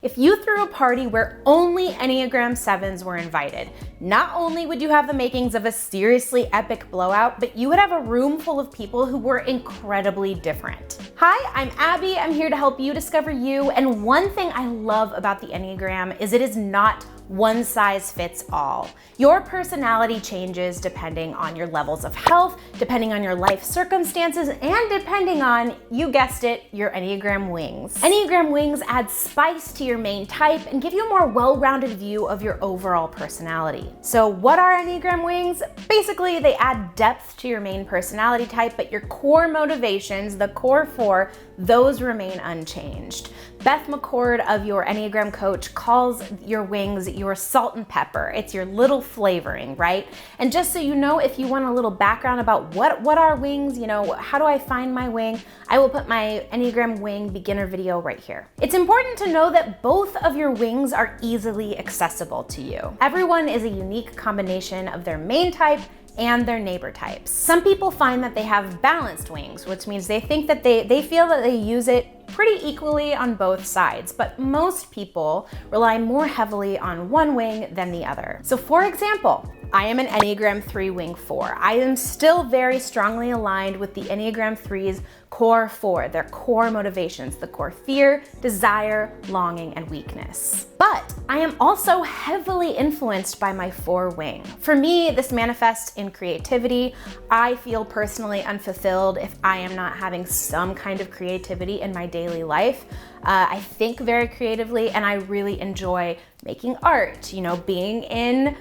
If you threw a party where only Enneagram Sevens were invited, not only would you have the makings of a seriously epic blowout, but you would have a room full of people who were incredibly different. Hi, I'm Abby. I'm here to help you discover you. And one thing I love about the Enneagram is it is not one size fits all. Your personality changes depending on your levels of health, depending on your life circumstances, and depending on, you guessed it, your Enneagram wings. Enneagram wings add spice to your main type and give you a more well-rounded view of your overall personality. So what are Enneagram wings? Basically, they add depth to your main personality type, but your core motivations, the core four, those remain unchanged. Beth McCord of Your Enneagram Coach calls your wings your salt and pepper. It's your little flavoring, right? And just so you know, if you want a little background about what are wings, how do I find my wing, I will put my Enneagram wing beginner video right here. It's important to know that both of your wings are easily accessible to you. Everyone is a unique combination of their main type and their neighbor types. Some people find that they have balanced wings, which means they think that they feel that they use it pretty equally on both sides, but most people rely more heavily on one wing than the other. So for example, I am an Enneagram 3 wing 4. I am still very strongly aligned with the Enneagram 3's core 4, their core motivations, the core fear, desire, longing, and weakness. But I am also heavily influenced by my 4 wing. For me, this manifests in creativity. I feel personally unfulfilled if I am not having some kind of creativity in my daily life. I think very creatively and I really enjoy making art, being in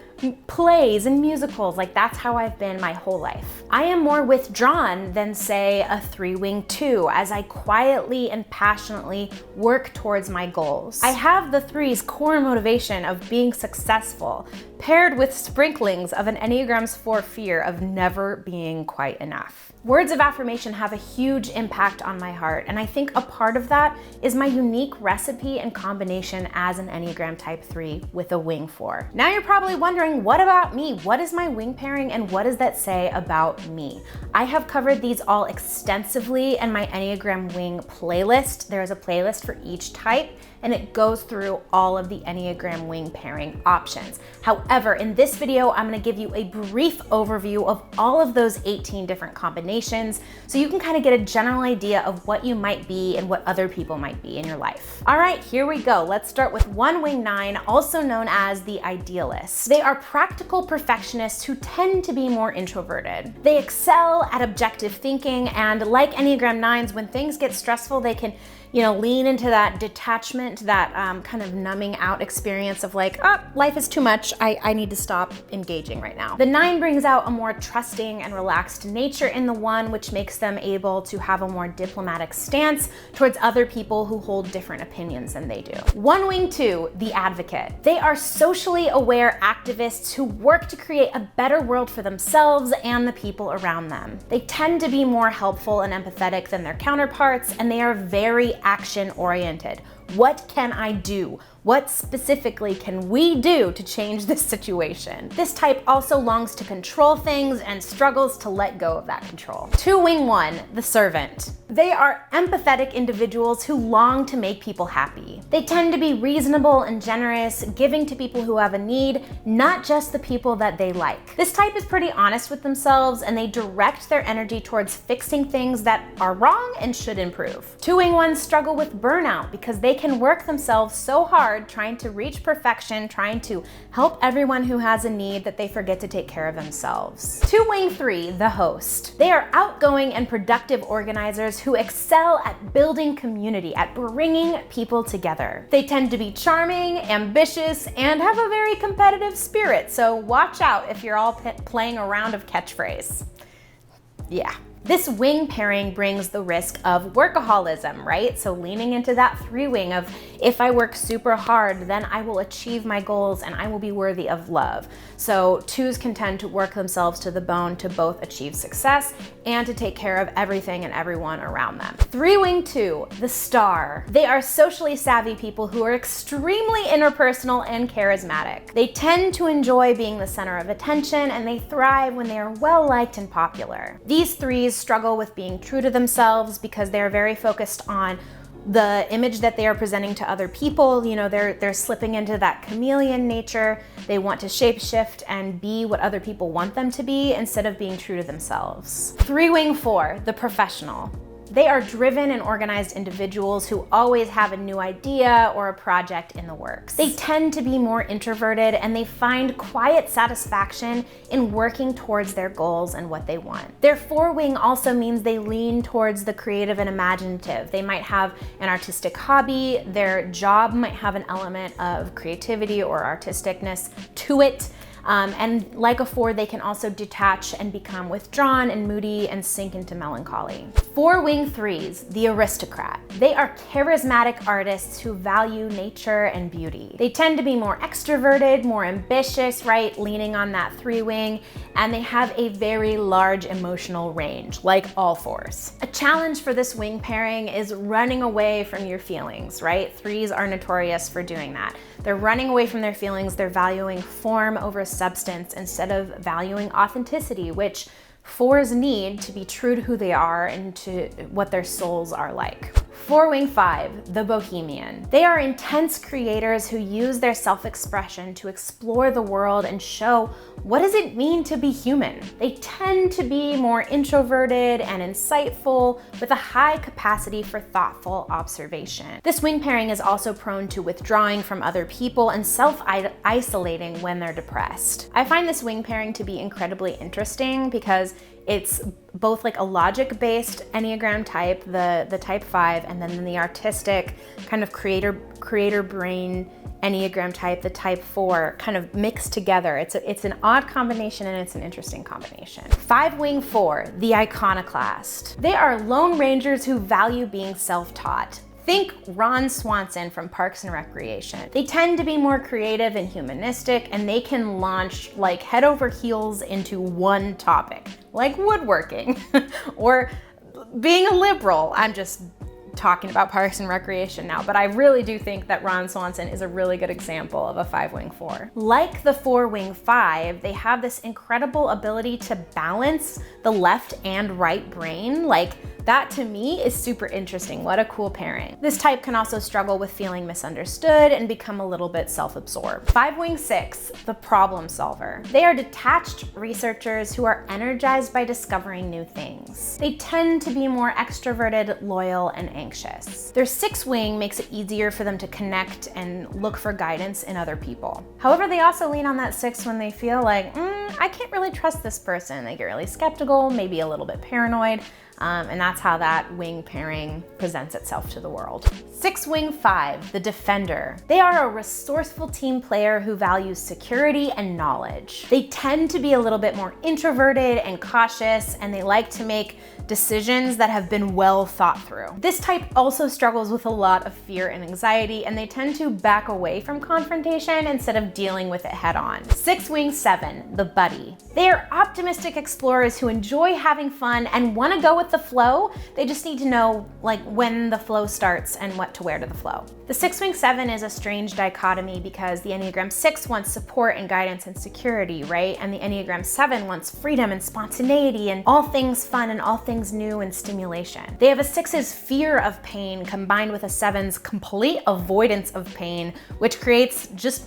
plays and musicals. Like that's how I've been my whole life. I am more withdrawn than say a 3 wing 2 as I quietly and passionately work towards my goals. I have the 3's core motivation of being successful paired with sprinklings of an Enneagram's 4 fear of never being quite enough. Words of affirmation have a huge impact on my heart, and I think a part of that is my unique recipe and combination as an Enneagram Type 3 with a wing 4. Now you're probably wondering, what about me? What is my wing pairing and what does that say about me? I have covered these all extensively in my Enneagram wing playlist. There is a playlist for each type, and it goes through all of the Enneagram wing pairing options. However, in this video, I'm gonna give you a brief overview of all of those 18 different combinations so you can kind of get a general idea of what you might be and what other people might be in your life. All right, here we go. Let's start with 1 wing 9, also known as the Idealist. They are practical perfectionists who tend to be more introverted. They excel at objective thinking, and like Enneagram 9s, when things get stressful, they can lean into that detachment, that kind of numbing out experience of like, oh, life is too much. I need to stop engaging right now. The 9 brings out a more trusting and relaxed nature in the 1, which makes them able to have a more diplomatic stance towards other people who hold different opinions than they do. 1 wing 2, the Advocate. They are socially aware activists who work to create a better world for themselves and the people around them. They tend to be more helpful and empathetic than their counterparts, and they are very action-oriented. What can I do? What specifically can we do to change this situation? This type also longs to control things and struggles to let go of that control. 2 wing 1, the Servant. They are empathetic individuals who long to make people happy. They tend to be reasonable and generous, giving to people who have a need, not just the people that they like. This type is pretty honest with themselves, and they direct their energy towards fixing things that are wrong and should improve. 2 wing 1s struggle with burnout because they can work themselves so hard trying to reach perfection, trying to help everyone who has a need that they forget to take care of themselves. 2 wing 3, the Host. They are outgoing and productive organizers who excel at building community, at bringing people together. They tend to be charming, ambitious, and have a very competitive spirit, so watch out if you're all playing a round of catchphrase. Yeah. This wing pairing brings the risk of workaholism, right? So leaning into that 3 wing of, if I work super hard, then I will achieve my goals and I will be worthy of love. So 2s can tend to work themselves to the bone to both achieve success and to take care of everything and everyone around them. 3 wing 2, the Star. They are socially savvy people who are extremely interpersonal and charismatic. They tend to enjoy being the center of attention, and they thrive when they are well-liked and popular. These 3s struggle with being true to themselves because they're very focused on the image that they are presenting to other people. You know, they're slipping into that chameleon nature. They want to shapeshift and be what other people want them to be instead of being true to themselves. 3-wing 4, the professional. They are driven and organized individuals who always have a new idea or a project in the works. They tend to be more introverted, and they find quiet satisfaction in working towards their goals and what they want. Their 4-wing also means they lean towards the creative and imaginative. They might have an artistic hobby. Their job might have an element of creativity or artisticness to it. And like a 4, they can also detach and become withdrawn and moody and sink into melancholy. 4-wing 3s, the aristocrat. They are charismatic artists who value nature and beauty. They tend to be more extroverted, more ambitious, right? Leaning on that 3-wing, and they have a very large emotional range, like all 4s. A challenge for this wing pairing is running away from your feelings, right? 3s are notorious for doing that. They're running away from their feelings. They're valuing form over substance instead of valuing authenticity, which 4s need to be true to who they are and to what their souls are like. 4-wing 5, the Bohemian. They are intense creators who use their self-expression to explore the world and show what does it mean to be human. They tend to be more introverted and insightful with a high capacity for thoughtful observation. This wing pairing is also prone to withdrawing from other people and self-isolating when they're depressed. I find this wing pairing to be incredibly interesting because it's both like a logic-based Enneagram type, the type 5, and then the artistic kind of creator brain Enneagram type, the type 4, kind of mixed together. It's an odd combination, and it's an interesting combination. 5-wing 4, the Iconoclast. They are lone rangers who value being self-taught. Think Ron Swanson from Parks and Recreation. They tend to be more creative and humanistic, and they can launch like head over heels into one topic, like woodworking or being a liberal. I'm just talking about Parks and Recreation now, but I really do think that Ron Swanson is a really good example of a 5-wing 4. Like the 4-wing 5, they have this incredible ability to balance the left and right brain. Like, that to me is super interesting. What a cool pairing. This type can also struggle with feeling misunderstood and become a little bit self-absorbed. 5-wing 6, the problem solver. They are detached researchers who are energized by discovering new things. They tend to be more extroverted, loyal, and anxious. Their 6-wing makes it easier for them to connect and look for guidance in other people. However, they also lean on that 6 when they feel like, I can't really trust this person. They get really skeptical, maybe a little bit paranoid. And that's how that wing pairing presents itself to the world. 6-wing 5, the defender. They are a resourceful team player who values security and knowledge. They tend to be a little bit more introverted and cautious, and they like to make decisions that have been well thought through. This type also struggles with a lot of fear and anxiety, and they tend to back away from confrontation instead of dealing with it head on. 6-wing 7, the buddy. They are optimistic explorers who enjoy having fun and want to go with the flow. They just need to know like when the flow starts and what to wear to the flow. The 6-wing 7 is a strange dichotomy because the Enneagram 6 wants support and guidance and security, right? And the Enneagram 7 wants freedom and spontaneity and all things fun and all things new and stimulation. They have a 6's fear of pain combined with a 7's complete avoidance of pain, which creates just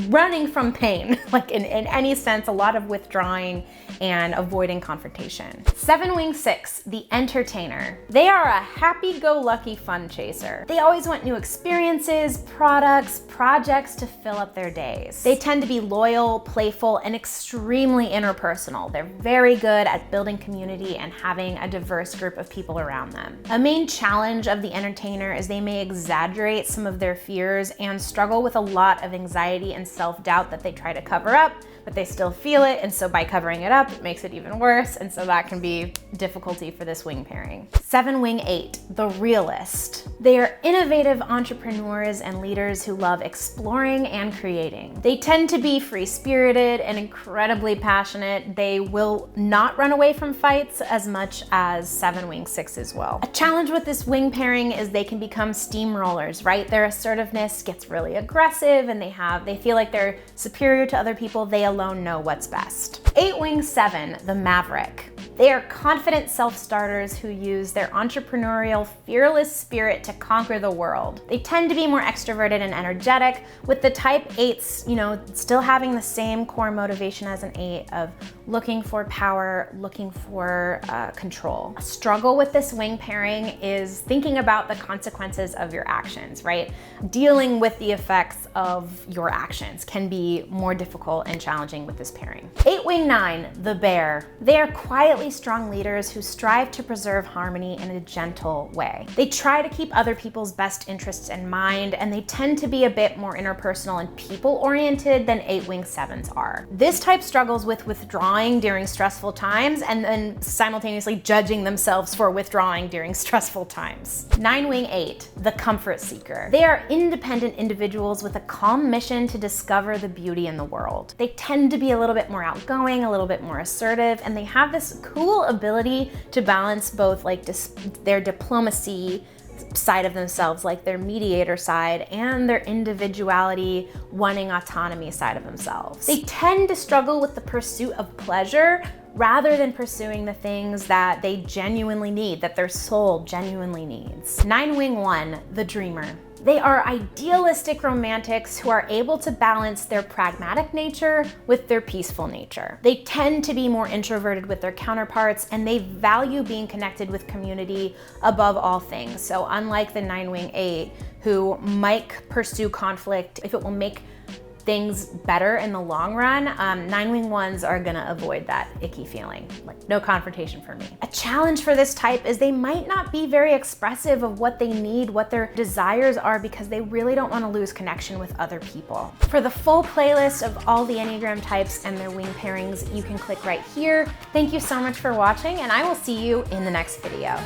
running from pain, like in any sense, a lot of withdrawing and avoiding confrontation. 7-wing 6, the entertainer. They are a happy-go-lucky fun chaser. They always want new experiences, products, projects to fill up their days. They tend to be loyal, playful, and extremely interpersonal. They're very good at building community and having a diverse group of people around them. A main challenge of the entertainer is they may exaggerate some of their fears and struggle with a lot of anxiety and self-doubt that they try to cover up, but they still feel it, and so by covering it up, it makes it even worse, and so that can be difficulty for this wing pairing. 7-wing 8, the realist. They are innovative entrepreneurs and leaders who love exploring and creating. They tend to be free-spirited and incredibly passionate. They will not run away from fights as much as 7-wing 6s will. A challenge with this wing pairing is they can become steamrollers, right? Their assertiveness gets really aggressive, and they feel like they're superior to other people. They alone know what's best. 8-wing 7, the Maverick. They are confident self-starters who use their entrepreneurial, fearless spirit to conquer the world. They tend to be more extroverted and energetic, with the type 8s, still having the same core motivation as an 8 of looking for power, looking for control. A struggle with this wing pairing is thinking about the consequences of your actions, right? Dealing with the effects of your actions can be more difficult and challenging with this pairing. 8 wing 9, the bear. They are quietly strong leaders who strive to preserve harmony in a gentle way. They try to keep other people's best interests in mind, and they tend to be a bit more interpersonal and people-oriented than 8 wing 7s are. This type struggles with withdrawing during stressful times and then simultaneously judging themselves for withdrawing during stressful times. 9 wing 8, the comfort seeker. They are independent individuals with a calm mission to discover the beauty in the world. They tend to be a little bit more outgoing, a little bit more assertive, and they have this cool ability to balance both their diplomacy side of themselves, like their mediator side, and their individuality, wanting autonomy side of themselves. They tend to struggle with the pursuit of pleasure rather than pursuing the things that they genuinely need, that their soul genuinely needs. 9 wing 1, the dreamer. They are idealistic romantics who are able to balance their pragmatic nature with their peaceful nature. They tend to be more introverted with their counterparts, and they value being connected with community above all things. So unlike the 9 wing 8, who might pursue conflict if it will make things better in the long run, 9 wing 1s are gonna avoid that icky feeling. Like, no confrontation for me. A challenge for this type is they might not be very expressive of what they need, what their desires are, because they really don't want to lose connection with other people. For the full playlist of all the Enneagram types and their wing pairings, you can click right here. Thank you so much for watching, and I will see you in the next video.